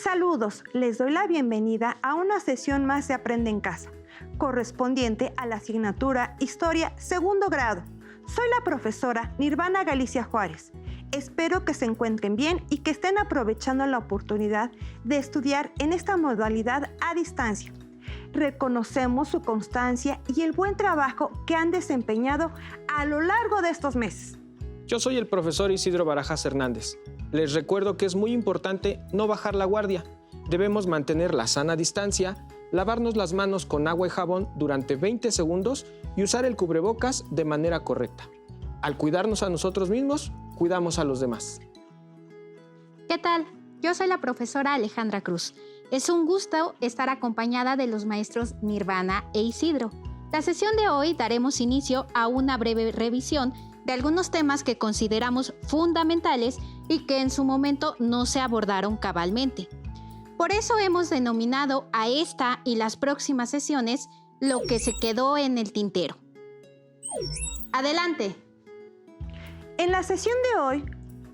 Saludos, les doy la bienvenida a una sesión más de Aprende en Casa, correspondiente a la asignatura Historia Segundo Grado. Soy la profesora Nirvana Galicia Juárez. Espero que se encuentren bien y que estén aprovechando la oportunidad de estudiar en esta modalidad a distancia. Reconocemos su constancia y el buen trabajo que han desempeñado a lo largo de estos meses. Yo soy el profesor Isidro Barajas Hernández. Les recuerdo que es muy importante no bajar la guardia. Debemos mantener la sana distancia, lavarnos las manos con agua y jabón durante 20 segundos y usar el cubrebocas de manera correcta. Al cuidarnos a nosotros mismos, cuidamos a los demás. ¿Qué tal? Yo soy la profesora Alejandra Cruz. Es un gusto estar acompañada de los maestros Nirvana e Isidro. La sesión de hoy daremos inicio a una breve revisión de algunos temas que consideramos fundamentales y que en su momento no se abordaron cabalmente. Por eso hemos denominado a esta y las próximas sesiones lo que se quedó en el tintero. ¡Adelante! En la sesión de hoy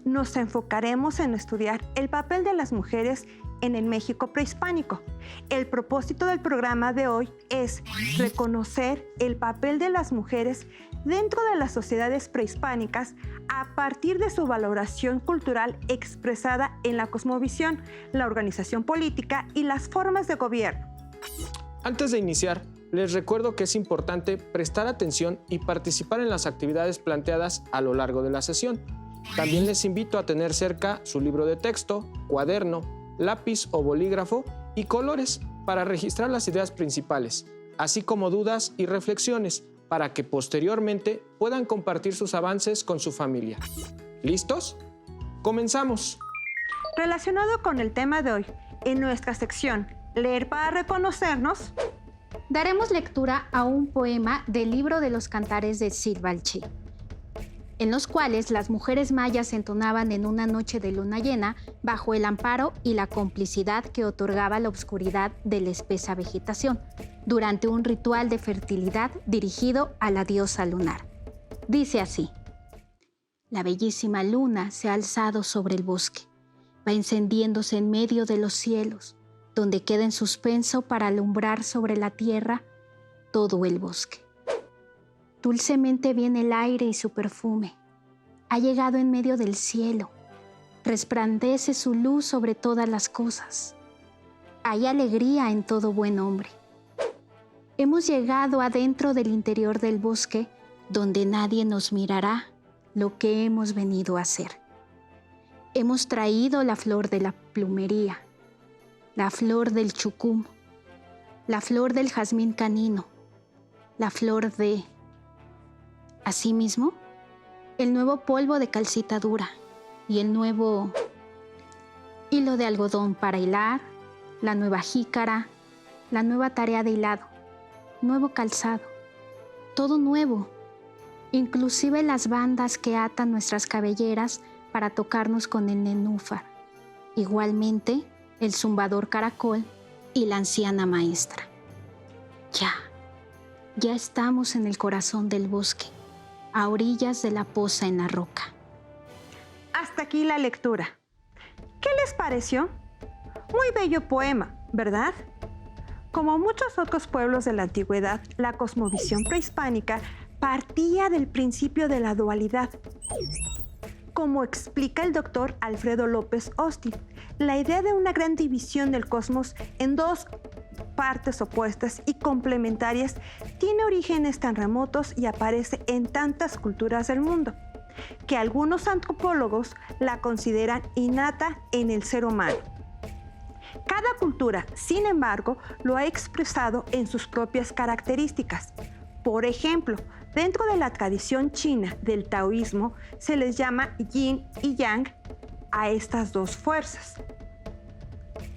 nos enfocaremos en estudiar el papel de las mujeres en el México prehispánico. El propósito del programa de hoy es reconocer el papel de las mujeres dentro de las sociedades prehispánicas a partir de su valoración cultural expresada en la cosmovisión, la organización política y las formas de gobierno. Antes de iniciar, les recuerdo que es importante prestar atención y participar en las actividades planteadas a lo largo de la sesión. También les invito a tener cerca su libro de texto, cuaderno, lápiz o bolígrafo y colores para registrar las ideas principales, así como dudas y reflexiones para que posteriormente puedan compartir sus avances con su familia. ¿Listos? ¡Comenzamos! Relacionado con el tema de hoy, en nuestra sección Leer para reconocernos, daremos lectura a un poema del libro de los cantares de Silvalchi, en los cuales las mujeres mayas entonaban en una noche de luna llena bajo el amparo y la complicidad que otorgaba la oscuridad de la espesa vegetación, durante un ritual de fertilidad dirigido a la diosa lunar. Dice así: la bellísima luna se ha alzado sobre el bosque, va encendiéndose en medio de los cielos, donde queda en suspenso para alumbrar sobre la tierra todo el bosque. Dulcemente viene el aire y su perfume. Ha llegado en medio del cielo. Resplandece su luz sobre todas las cosas. Hay alegría en todo buen hombre. Hemos llegado adentro del interior del bosque, donde nadie nos mirará lo que hemos venido a hacer. Hemos traído la flor de la plumería, la flor del chucum, la flor del jazmín canino, la flor de... Asimismo, el nuevo polvo de calcita dura y el nuevo hilo de algodón para hilar, la nueva jícara, la nueva tarea de hilado, nuevo calzado, todo nuevo, inclusive las bandas que atan nuestras cabelleras para tocarnos con el nenúfar, igualmente el zumbador caracol y la anciana maestra. Ya estamos en el corazón del bosque, a orillas de la poza en la roca. Hasta aquí la lectura. ¿Qué les pareció? Muy bello poema, ¿verdad? Como muchos otros pueblos de la antigüedad, la cosmovisión prehispánica partía del principio de la dualidad. Como explica el doctor Alfredo López Austin, la idea de una gran división del cosmos en dos partes opuestas y complementarias tiene orígenes tan remotos y aparece en tantas culturas del mundo, que algunos antropólogos la consideran innata en el ser humano. Cada cultura, sin embargo, lo ha expresado en sus propias características. Por ejemplo, dentro de la tradición china del taoísmo se les llama yin y yang a estas dos fuerzas.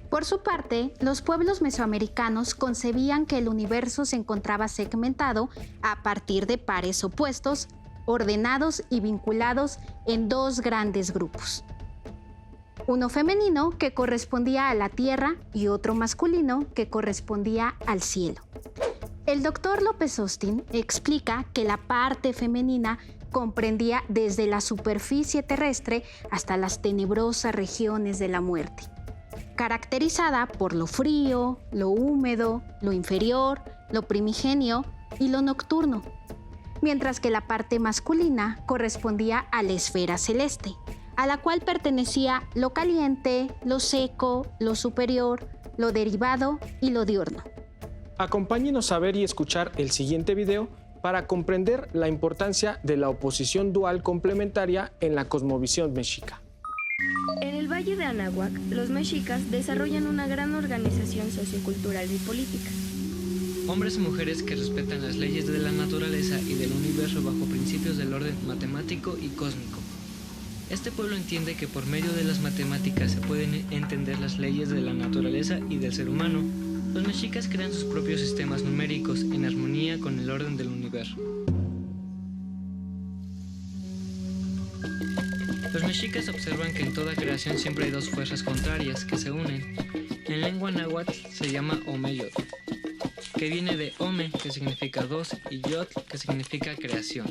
Por su parte, los pueblos mesoamericanos concebían que el universo se encontraba segmentado a partir de pares opuestos, ordenados y vinculados en dos grandes grupos. Uno femenino que correspondía a la tierra y otro masculino que correspondía al cielo. El doctor López Austin explica que la parte femenina comprendía desde la superficie terrestre hasta las tenebrosas regiones de la muerte. caracterizada por lo frío, lo húmedo, lo inferior, lo primigenio y lo nocturno, mientras que la parte masculina correspondía a la esfera celeste, a la cual pertenecía lo caliente, lo seco, lo superior, lo derivado y lo diurno. Acompáñenos a ver y escuchar el siguiente video para comprender la importancia de la oposición dual complementaria en la cosmovisión mexica. En el Valle de Anáhuac, los mexicas desarrollan una gran organización sociocultural y política. Hombres y mujeres que respetan las leyes de la naturaleza y del universo bajo principios del orden matemático y cósmico. Este pueblo entiende que por medio de las matemáticas se pueden entender las leyes de la naturaleza y del ser humano. Los mexicas crean sus propios sistemas numéricos en armonía con el orden del universo. Los mexicas observan que en toda creación siempre hay dos fuerzas contrarias que se unen. En lengua náhuatl se llama Omeyotl, que viene de Ome, que significa dos, y Yotl, que significa creación.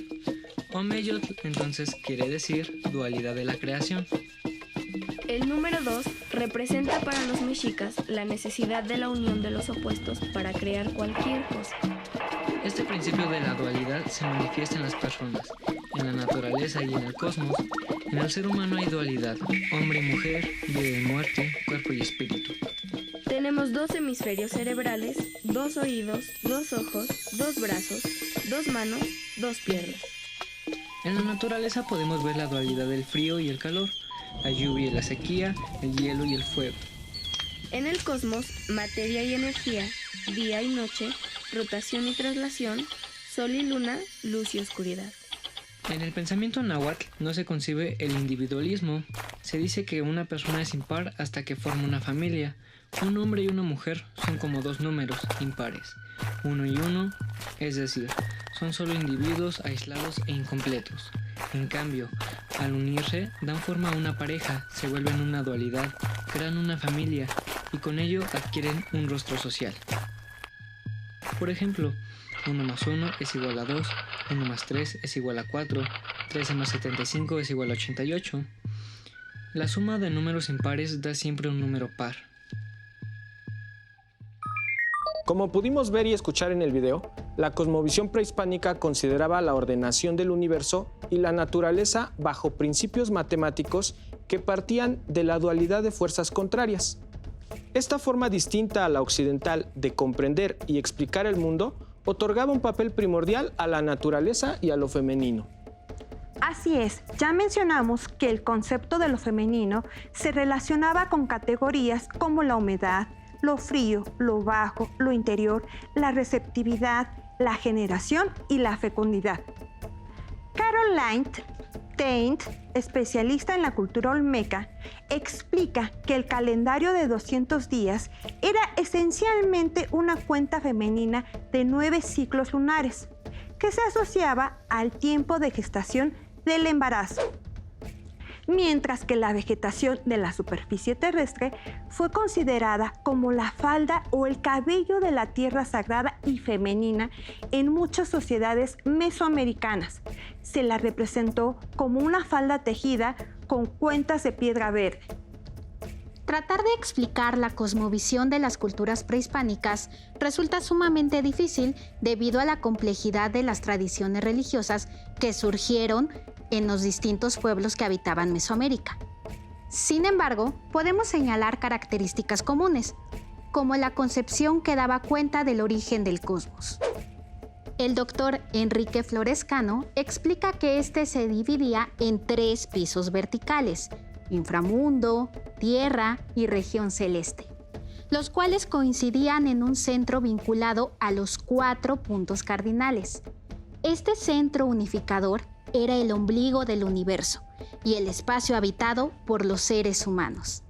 Omeyotl entonces quiere decir dualidad de la creación. El número 2 representa para los mexicas la necesidad de la unión de los opuestos para crear cualquier cosa. Este principio de la dualidad se manifiesta en las personas, en la naturaleza y en el cosmos. En el ser humano hay dualidad, hombre y mujer, vida y muerte, cuerpo y espíritu. Tenemos 2 hemisferios cerebrales, 2 oídos, 2 ojos, 2 brazos, 2 manos, 2 piernas. En la naturaleza podemos ver la dualidad del frío y el calor, la lluvia y la sequía, el hielo y el fuego. En el cosmos, materia y energía, día y noche, rotación y traslación, sol y luna, luz y oscuridad. En el pensamiento náhuatl no se concibe el individualismo. Se dice que una persona es impar hasta que forma una familia. Un hombre y una mujer son como dos números impares, 1 y 1, es decir, son solo individuos aislados e incompletos. En cambio, al unirse, dan forma a una pareja, se vuelven una dualidad, crean una familia y con ello adquieren un rostro social. Por ejemplo, 1 más 1 es igual a 2, 1 más 3 es igual a 4, 13 más 75 es igual a 88. La suma de números impares da siempre un número par. Como pudimos ver y escuchar en el video, la cosmovisión prehispánica consideraba la ordenación del universo y la naturaleza bajo principios matemáticos que partían de la dualidad de fuerzas contrarias. Esta forma distinta a la occidental de comprender y explicar el mundo otorgaba un papel primordial a la naturaleza y a lo femenino. Así es, ya mencionamos que el concepto de lo femenino se relacionaba con categorías como la humedad, lo frío, lo bajo, lo interior, la receptividad, la generación y la fecundidad. Caroline Taint, especialista en la cultura olmeca, explica que el calendario de 200 días era esencialmente una cuenta femenina de 9 ciclos lunares, que se asociaba al tiempo de gestación del embarazo, mientras que la vegetación de la superficie terrestre fue considerada como la falda o el cabello de la tierra sagrada y femenina en muchas sociedades mesoamericanas. Se la representó como una falda tejida con cuentas de piedra verde. Tratar de explicar la cosmovisión de las culturas prehispánicas resulta sumamente difícil debido a la complejidad de las tradiciones religiosas que surgieron en los distintos pueblos que habitaban Mesoamérica. Sin embargo, podemos señalar características comunes, como la concepción que daba cuenta del origen del cosmos. El doctor Enrique Florescano explica que este se dividía en 3 pisos verticales: inframundo, tierra y región celeste, los cuales coincidían en un centro vinculado a los 4 puntos cardinales. Este centro unificador era el ombligo del universo y el espacio habitado por los seres humanos.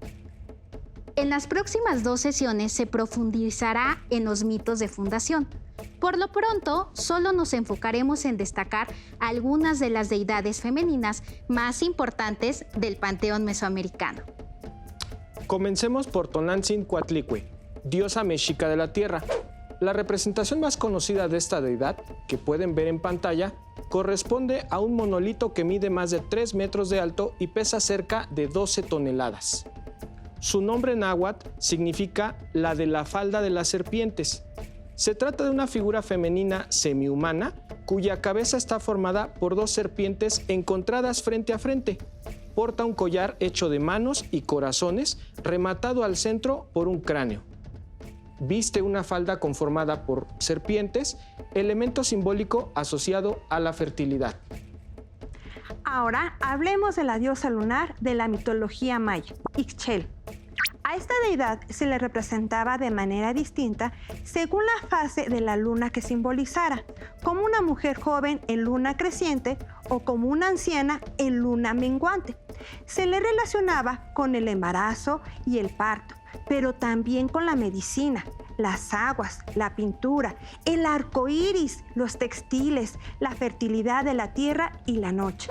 En las próximas 2 sesiones se profundizará en los mitos de fundación. Por lo pronto, solo nos enfocaremos en destacar algunas de las deidades femeninas más importantes del panteón mesoamericano. Comencemos por Tonantzin-Coatlicue, diosa mexica de la tierra. La representación más conocida de esta deidad, que pueden ver en pantalla, corresponde a un monolito que mide más de 3 metros de alto y pesa cerca de 12 toneladas. Su nombre náhuatl significa la de la falda de las serpientes. Se trata de una figura femenina semihumana cuya cabeza está formada por 2 serpientes encontradas frente a frente. Porta un collar hecho de manos y corazones rematado al centro por un cráneo. Viste una falda conformada por serpientes, elemento simbólico asociado a la fertilidad. Ahora hablemos de la diosa lunar de la mitología maya, Ixchel. A esta deidad se le representaba de manera distinta según la fase de la luna que simbolizara, como una mujer joven en luna creciente o como una anciana en luna menguante. Se le relacionaba con el embarazo y el parto, pero también con la medicina, las aguas, la pintura, el arco iris, los textiles, la fertilidad de la tierra y la noche.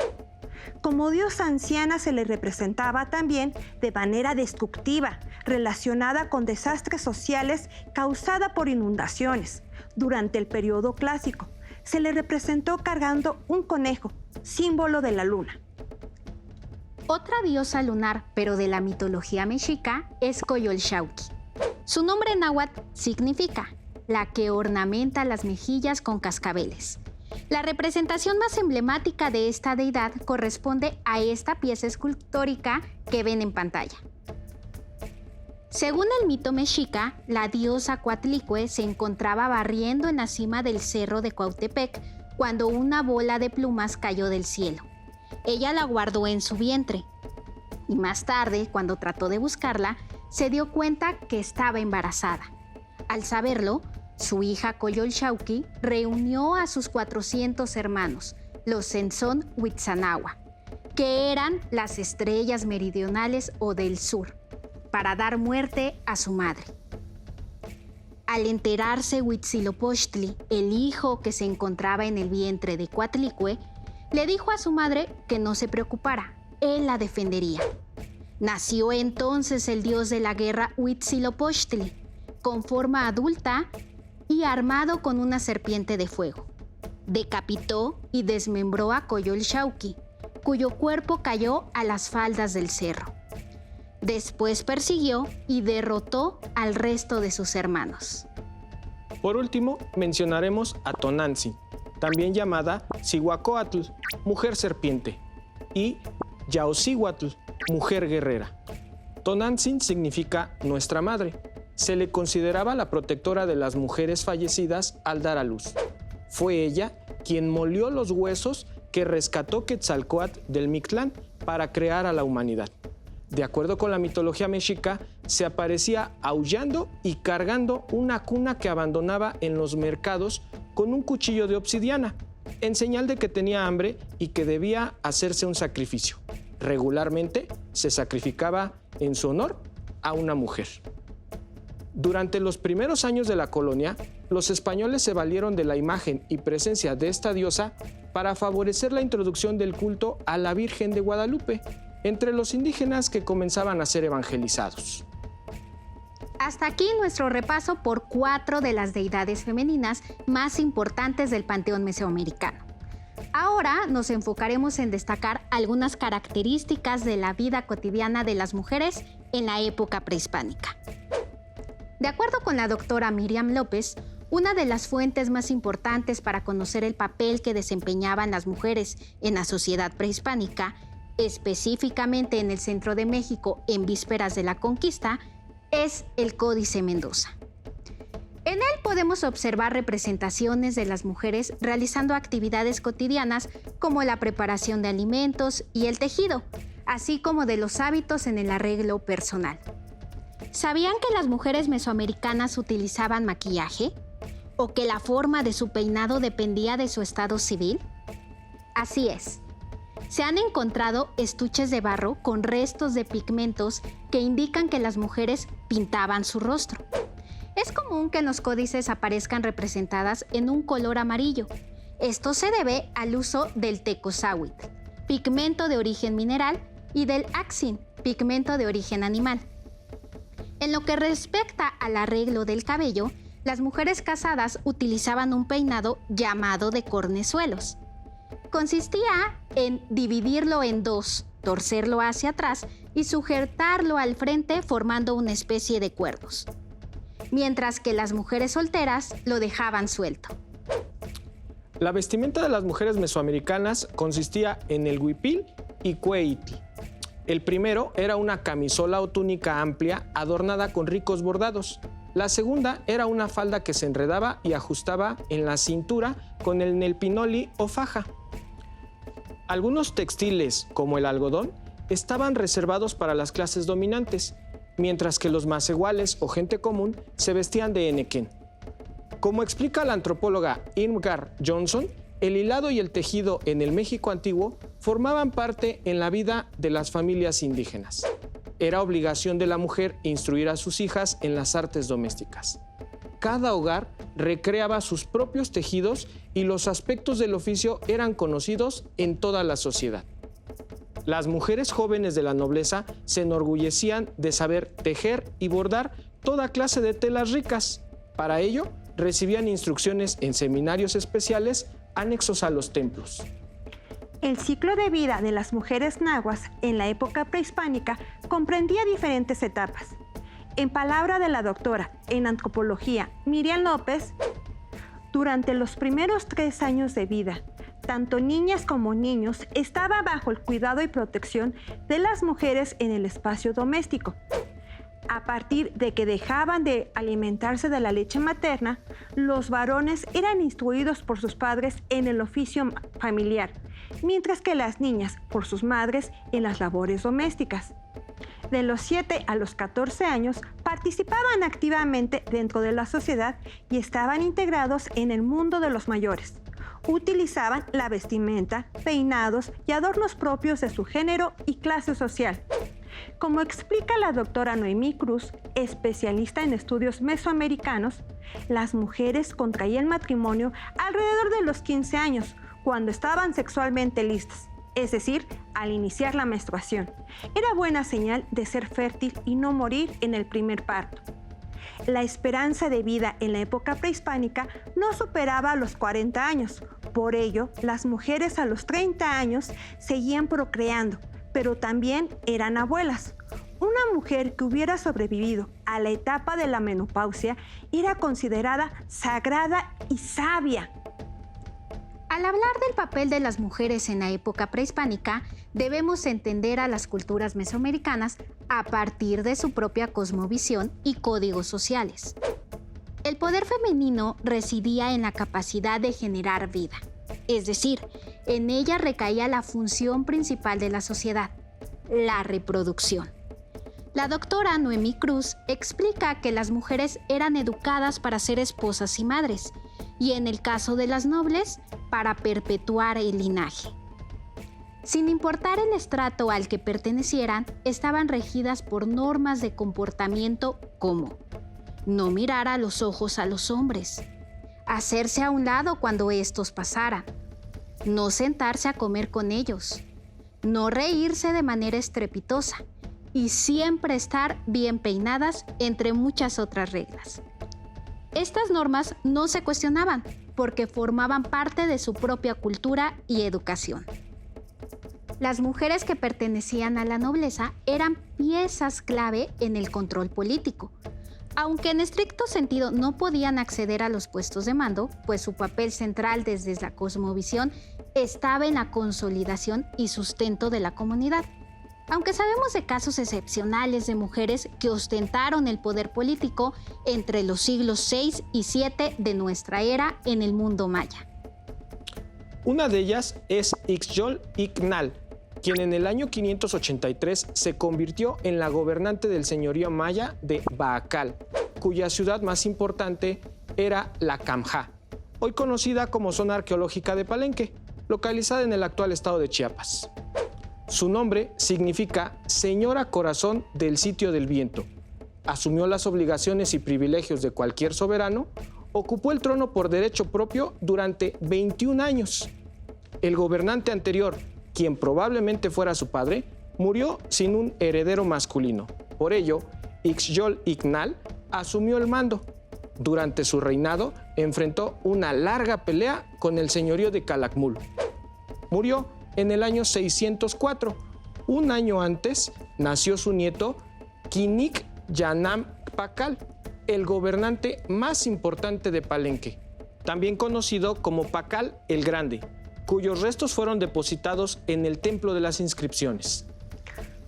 Como diosa anciana se le representaba también de manera destructiva, relacionada con desastres sociales causada por inundaciones. Durante el periodo clásico, se le representó cargando un conejo, símbolo de la luna. Otra diosa lunar, pero de la mitología mexica, es Coyolxauhqui. Su nombre náhuatl significa la que ornamenta las mejillas con cascabeles. La representación más emblemática de esta deidad corresponde a esta pieza escultórica que ven en pantalla. Según el mito mexica, la diosa Coatlicue se encontraba barriendo en la cima del cerro de Cuautepec cuando una bola de plumas cayó del cielo. Ella la guardó en su vientre y más tarde, cuando trató de buscarla, se dio cuenta que estaba embarazada. Al saberlo, su hija Coyolxauhqui reunió a sus 400 hermanos, los Senzón Huitzanahua, que eran las estrellas meridionales o del sur, para dar muerte a su madre. Al enterarse Huitzilopochtli, el hijo que se encontraba en el vientre de Coatlicue, le dijo a su madre que no se preocupara, él la defendería. Nació entonces el dios de la guerra Huitzilopochtli, con forma adulta y armado con una serpiente de fuego. Decapitó y desmembró a Coyolxauhqui, cuyo cuerpo cayó a las faldas del cerro. Después persiguió y derrotó al resto de sus hermanos. Por último, mencionaremos a Tonantzin, también llamada Cihuacóatl, mujer serpiente, y Yaocíhuatl, mujer guerrera. Tonantzin significa nuestra madre. Se le consideraba la protectora de las mujeres fallecidas al dar a luz. Fue ella quien molió los huesos que rescató Quetzalcóatl del Mictlán para crear a la humanidad. De acuerdo con la mitología mexica, se aparecía aullando y cargando una cuna que abandonaba en los mercados con un cuchillo de obsidiana, en señal de que tenía hambre y que debía hacerse un sacrificio. Regularmente se sacrificaba en su honor a una mujer. Durante los primeros años de la colonia, los españoles se valieron de la imagen y presencia de esta diosa para favorecer la introducción del culto a la Virgen de Guadalupe entre los indígenas que comenzaban a ser evangelizados. Hasta aquí nuestro repaso por 4 de las deidades femeninas más importantes del panteón mesoamericano. Ahora nos enfocaremos en destacar algunas características de la vida cotidiana de las mujeres en la época prehispánica. De acuerdo con la doctora Miriam López, una de las fuentes más importantes para conocer el papel que desempeñaban las mujeres en la sociedad prehispánica, específicamente en el centro de México en vísperas de la conquista, es el Códice Mendoza. En él podemos observar representaciones de las mujeres realizando actividades cotidianas como la preparación de alimentos y el tejido, así como de los hábitos en el arreglo personal. ¿Sabían que las mujeres mesoamericanas utilizaban maquillaje? ¿O que la forma de su peinado dependía de su estado civil? Así es. Se han encontrado estuches de barro con restos de pigmentos que indican que las mujeres pintaban su rostro. Es común que en los códices aparezcan representadas en un color amarillo. Esto se debe al uso del tecozahuitl, pigmento de origen mineral, y del axin, pigmento de origen animal. En lo que respecta al arreglo del cabello, las mujeres casadas utilizaban un peinado llamado de cornezuelos. Consistía en dividirlo en 2, torcerlo hacia atrás y sujetarlo al frente formando una especie de cuernos, mientras que las mujeres solteras lo dejaban suelto. La vestimenta de las mujeres mesoamericanas consistía en el huipil y cueitl. El primero era una camisola o túnica amplia adornada con ricos bordados. La segunda era una falda que se enredaba y ajustaba en la cintura con el nelpinoli o faja. Algunos textiles, como el algodón, estaban reservados para las clases dominantes, mientras que los maseguales o gente común se vestían de henequén. Como explica la antropóloga Irmgard Johnson, el hilado y el tejido en el México antiguo formaban parte en la vida de las familias indígenas. Era obligación de la mujer instruir a sus hijas en las artes domésticas. Cada hogar recreaba sus propios tejidos y los aspectos del oficio eran conocidos en toda la sociedad. Las mujeres jóvenes de la nobleza se enorgullecían de saber tejer y bordar toda clase de telas ricas. Para ello, recibían instrucciones en seminarios especiales anexos a los templos. El ciclo de vida de las mujeres nahuas en la época prehispánica comprendía diferentes etapas. En palabra de la doctora en antropología Miriam López, durante los primeros 3 años de vida, tanto niñas como niños estaban bajo el cuidado y protección de las mujeres en el espacio doméstico. A partir de que dejaban de alimentarse de la leche materna, los varones eran instruidos por sus padres en el oficio familiar, mientras que las niñas por sus madres en las labores domésticas. De los 7 a los 14 años participaban activamente dentro de la sociedad y estaban integrados en el mundo de los mayores. Utilizaban la vestimenta, peinados y adornos propios de su género y clase social. Como explica la doctora Noemí Cruz, especialista en estudios mesoamericanos, las mujeres contraían matrimonio alrededor de los 15 años, cuando estaban sexualmente listas, es decir, al iniciar la menstruación. Era buena señal de ser fértil y no morir en el primer parto. La esperanza de vida en la época prehispánica no superaba los 40 años. Por ello, las mujeres a los 30 años seguían procreando, pero también eran abuelas. Una mujer que hubiera sobrevivido a la etapa de la menopausia era considerada sagrada y sabia. Al hablar del papel de las mujeres en la época prehispánica, debemos entender a las culturas mesoamericanas a partir de su propia cosmovisión y códigos sociales. El poder femenino residía en la capacidad de generar vida, es decir, en ella recaía la función principal de la sociedad, la reproducción. La doctora Noemí Cruz explica que las mujeres eran educadas para ser esposas y madres, y en el caso de las nobles, para perpetuar el linaje. Sin importar el estrato al que pertenecieran, estaban regidas por normas de comportamiento como no mirar a los ojos a los hombres, hacerse a un lado cuando estos pasaran, no sentarse a comer con ellos, no reírse de manera estrepitosa y siempre estar bien peinadas, entre muchas otras reglas. Estas normas no se cuestionaban porque formaban parte de su propia cultura y educación. Las mujeres que pertenecían a la nobleza eran piezas clave en el control político, aunque en estricto sentido no podían acceder a los puestos de mando, pues su papel central desde la cosmovisión estaba en la consolidación y sustento de la comunidad. Aunque sabemos de casos excepcionales de mujeres que ostentaron el poder político entre los siglos 6 y 7 de nuestra era en el mundo maya. Una de ellas es Ixyol Ignal, quien en el año 583 se convirtió en la gobernante del señorío maya de Baakal, cuya ciudad más importante era La Camjá, hoy conocida como zona arqueológica de Palenque, localizada en el actual estado de Chiapas. Su nombre significa Señora Corazón del Sitio del Viento. Asumió las obligaciones y privilegios de cualquier soberano, ocupó el trono por derecho propio durante 21 años. El gobernante anterior, quien probablemente fuera su padre, murió sin un heredero masculino. Por ello, Ixyol Ignal asumió el mando. Durante su reinado, enfrentó una larga pelea con el señorío de Calakmul. Murió en el año 604, Un año antes nació su nieto Quinik Yanam Pacal, el gobernante más importante de Palenque, también conocido como Pacal el Grande, cuyos restos fueron depositados en el Templo de las Inscripciones.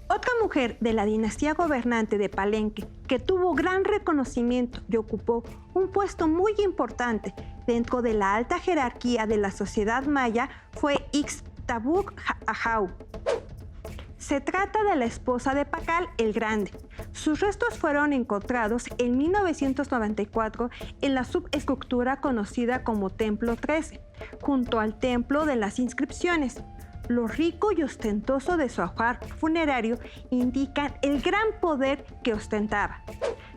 Otra mujer de la dinastía gobernante de Palenque que tuvo gran reconocimiento y ocupó un puesto muy importante dentro de la alta jerarquía de la sociedad maya fue Ixtabuc-Ahau. Se trata de la esposa de Pacal el Grande. Sus restos fueron encontrados en 1994 en la subestructura conocida como Templo 13, junto al Templo de las Inscripciones. Lo rico y ostentoso de su ajuar funerario indican el gran poder que ostentaba.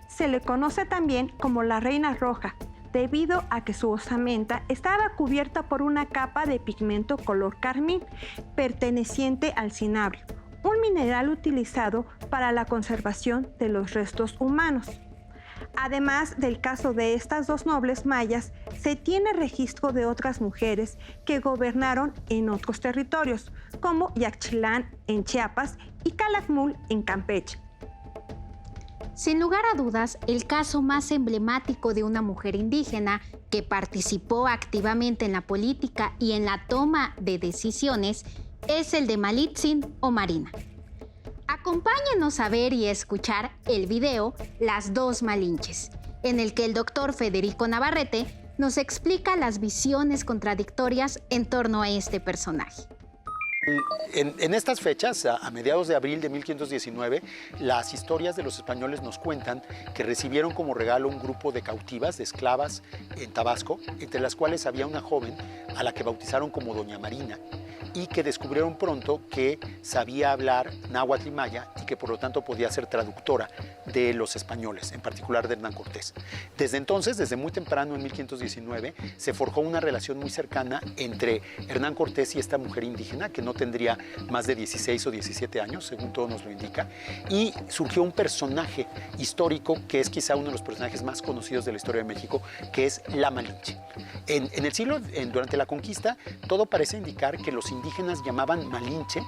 Se le conoce también como la Reina Roja, debido a que su osamenta estaba cubierta por una capa de pigmento color carmín, perteneciente al cinabrio, un mineral utilizado para la conservación de los restos humanos. Además del caso de estas dos nobles mayas, se tiene registro de otras mujeres que gobernaron en otros territorios, como Yaxchilán en Chiapas y Calakmul en Campeche. Sin lugar a dudas, el caso más emblemático de una mujer indígena que participó activamente en la política y en la toma de decisiones es el de Malitzin o Marina. Acompáñenos a ver y escuchar el video Las dos Malinches, en el que el doctor Federico Navarrete nos explica las visiones contradictorias en torno a este personaje. En estas fechas, a mediados de abril de 1519, las historias de los españoles nos cuentan que recibieron como regalo un grupo de cautivas, de esclavas en Tabasco, entre las cuales había una joven a la que bautizaron como Doña Marina, y que descubrieron pronto que sabía hablar náhuatl y maya y que por lo tanto podía ser traductora de los españoles, en particular de Hernán Cortés. Desde entonces, desde muy temprano en 1519, se forjó una relación muy cercana entre Hernán Cortés y esta mujer indígena, que no tendría más de 16 o 17 años, según todo nos lo indica, y surgió un personaje histórico que es quizá uno de los personajes más conocidos de la historia de México, que es la Malinche. En el siglo, durante la conquista, todo parece indicar que los indígenas llamaban Malinche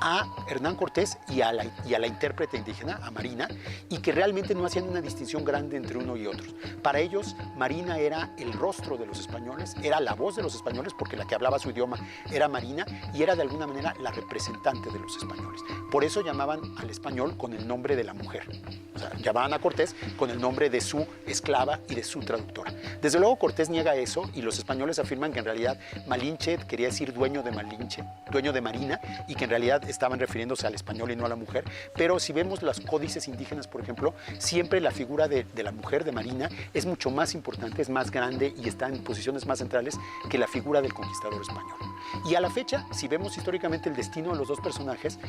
a Hernán Cortés y a la intérprete indígena, a Marina, y que realmente no hacían una distinción grande entre uno y otro. Para ellos, Marina era el rostro de los españoles, era la voz de los españoles, porque la que hablaba su idioma era Marina, y era de alguna manera la representante de los españoles. Por eso llamaban al español con el nombre de la mujer. O sea, llamaban a Cortés con el nombre de su esclava y de su traductora. Desde luego Cortés niega eso, y los españoles afirman que en realidad Malinche quería decir dueño de Malinche, dueño de Marina, y que en realidad estaban refiriéndose al español y no a la mujer. Pero si vemos los códices indígenas, por ejemplo, siempre la figura de la mujer, de Marina, es mucho más importante, es más grande y está en posiciones más centrales que la figura del conquistador español. Y a la fecha, si vemos históricamente el destino de los dos personajes,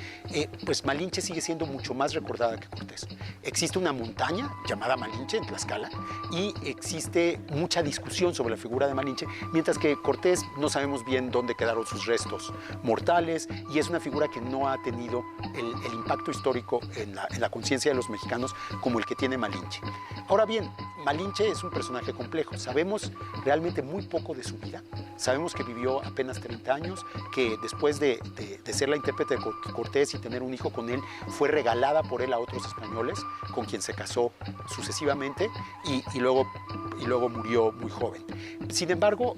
pues Malinche sigue siendo mucho más recordada que Cortés. Existe una montaña llamada Malinche en Tlaxcala y existe mucha discusión sobre la figura de Malinche, mientras que Cortés no sabemos bien dónde quedaron sus restos mortales y es una figura que no ha tenido el impacto histórico en la conciencia de los mexicanos como el que tiene Malinche. Ahora bien, Malinche es un personaje complejo. Sabemos realmente muy poco de su vida. Sabemos que vivió apenas 30 años, que después de ser la intérprete de Cortés y tener un hijo con él, fue regalada por él a otros españoles, con quien se casó sucesivamente y luego murió muy joven. Sin embargo,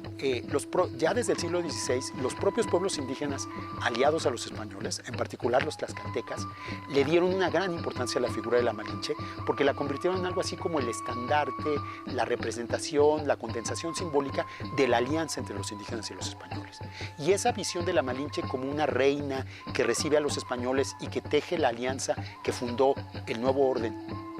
ya desde el siglo XVI, los propios pueblos indígenas aliados a los españoles, en particular los tlaxcaltecas, le dieron una gran importancia a la figura de la Malinche, porque la convirtieron en algo así como el estandarte, la representación, la condensación simbólica de la alianza entre los indígenas y los españoles. Y esa visión de la Malinche como una reina que recibe a los españoles y que teje la alianza que fundó el nuevo orden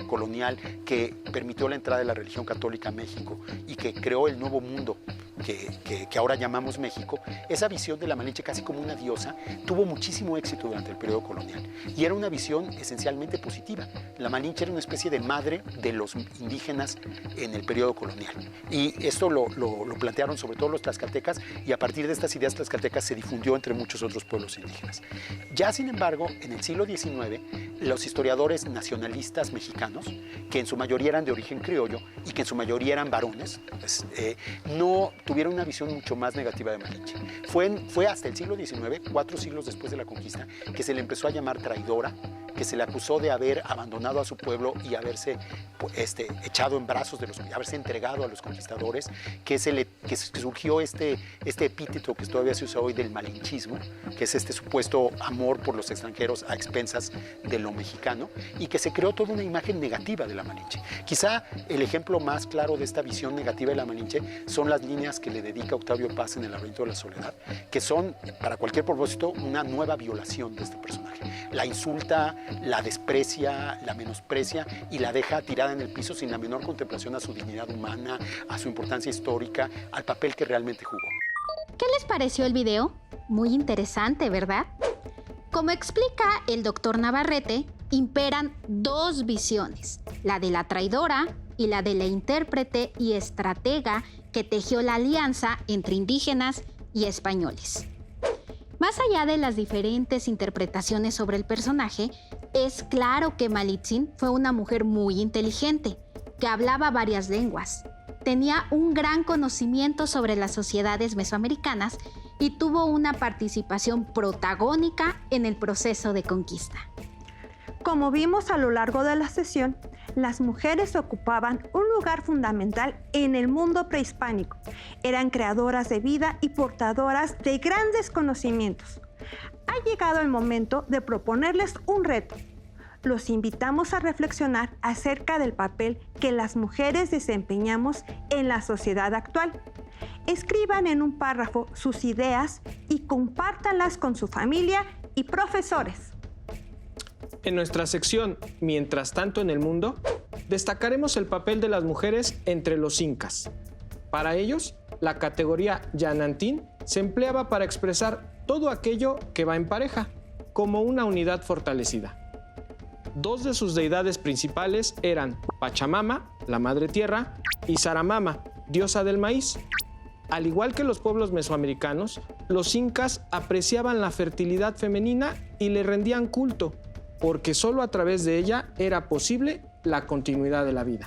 colonial, que permitió la entrada de la religión católica a México y que creó el nuevo mundo que ahora llamamos México, esa visión de la Malinche casi como una diosa tuvo muchísimo éxito durante el periodo colonial y era una visión esencialmente positiva. La Malinche era una especie de madre de los indígenas en el periodo colonial y esto lo plantearon sobre todo los tlaxcaltecas y a partir de estas ideas tlaxcaltecas se difundió entre muchos otros pueblos indígenas. Ya sin embargo, en el siglo XIX, los historiadores nacionalistas mexicanos, que en su mayoría eran de origen criollo y que en su mayoría eran varones, pues, no tuvieron una visión mucho más negativa de Malinche. Fue hasta el siglo XIX, 4 siglos después de la conquista, que se le empezó a llamar traidora, que se le acusó de haber abandonado a su pueblo y haberse echado en brazos haberse entregado a los conquistadores, que surgió este epíteto que todavía se usa hoy del malinchismo, que es este supuesto amor por los extranjeros a expensas de lo mexicano, y que se creó toda una imagen negativa de la Malinche. Quizá el ejemplo más claro de esta visión negativa de la Malinche son las líneas que le dedica Octavio Paz en El laberinto de la soledad, que son, para cualquier propósito, una nueva violación de este personaje. La insulta, la desprecia, la menosprecia y la deja tirada en el piso sin la menor contemplación a su dignidad humana, a su importancia histórica, al papel que realmente jugó. ¿Qué les pareció el video? Muy interesante, ¿verdad? Como explica el doctor Navarrete, imperan dos visiones, la de la traidora y la de la intérprete y estratega que tejió la alianza entre indígenas y españoles. Más allá de las diferentes interpretaciones sobre el personaje, es claro que Malitzin fue una mujer muy inteligente, que hablaba varias lenguas, tenía un gran conocimiento sobre las sociedades mesoamericanas y tuvo una participación protagónica en el proceso de conquista. Como vimos a lo largo de la sesión, las mujeres ocupaban un lugar fundamental en el mundo prehispánico. Eran creadoras de vida y portadoras de grandes conocimientos. Ha llegado el momento de proponerles un reto. Los invitamos a reflexionar acerca del papel que las mujeres desempeñamos en la sociedad actual. Escriban en un párrafo sus ideas y compártanlas con su familia y profesores. En nuestra sección Mientras tanto en el mundo, destacaremos el papel de las mujeres entre los incas. Para ellos, la categoría Yanantín se empleaba para expresar todo aquello que va en pareja, como una unidad fortalecida. Dos de sus deidades principales eran Pachamama, la madre tierra, y Saramama, diosa del maíz. Al igual que los pueblos mesoamericanos, los incas apreciaban la fertilidad femenina y le rendían culto, porque solo a través de ella era posible la continuidad de la vida.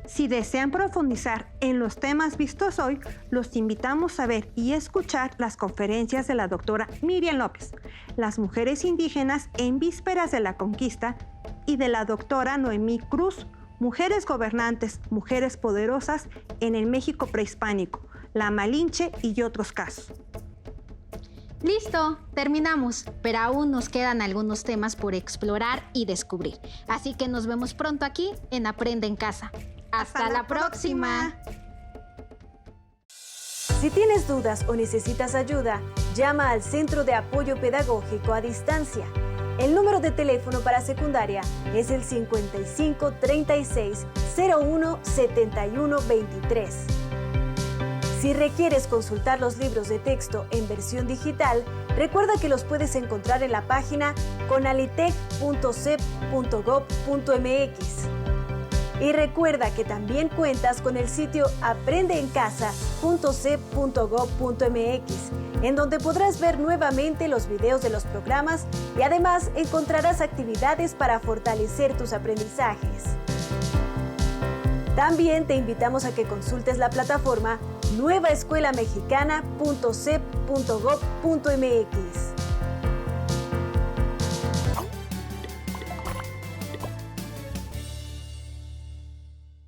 Si desean profundizar en los temas vistos hoy, los invitamos a ver y escuchar las conferencias de la doctora Miriam López, Las mujeres indígenas en vísperas de la conquista, y de la doctora Noemí Cruz, Mujeres gobernantes, mujeres poderosas en el México prehispánico, la Malinche y otros casos. Listo, terminamos, pero aún nos quedan algunos temas por explorar y descubrir. Así que nos vemos pronto aquí en Aprende en Casa. ¡Hasta la próxima! Si tienes dudas o necesitas ayuda, llama al Centro de Apoyo Pedagógico a Distancia. El número de teléfono para secundaria es el 55 36 01 71 23. Si requieres consultar los libros de texto en versión digital, recuerda que los puedes encontrar en la página conalitec.cep.gov.mx. Y recuerda que también cuentas con el sitio aprendeencasa.cep.gov.mx, en donde podrás ver nuevamente los videos de los programas y además encontrarás actividades para fortalecer tus aprendizajes. También te invitamos a que consultes la plataforma nuevaescuelamexicana.cep.gov.mx.